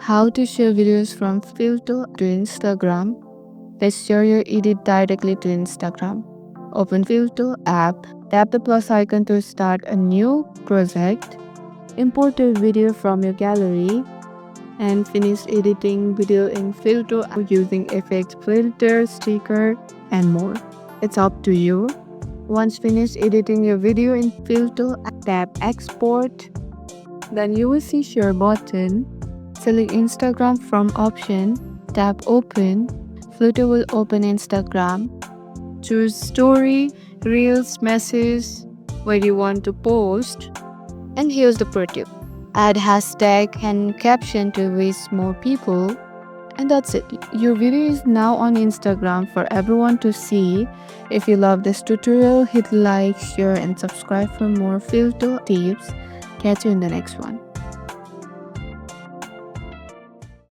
How to share videos from Filto to Instagram. Let's share your edit directly to Instagram. Open Filto app, tap the plus icon to start a new project. Import a video from your gallery and finish editing video in Filto using effects, filter, sticker, and more. It's up to you. Once finished editing your video in Filto, tap export. Then you will see share button. Select Instagram from option, tap open. Filto will open Instagram. Choose story, reels, message, where you want to post. And here's the pro tip. Add hashtag and caption to reach more people. And that's it. Your video is now on Instagram for everyone to see. If you love this tutorial, hit like, share, and subscribe for more Filto tips. Catch you in the next one.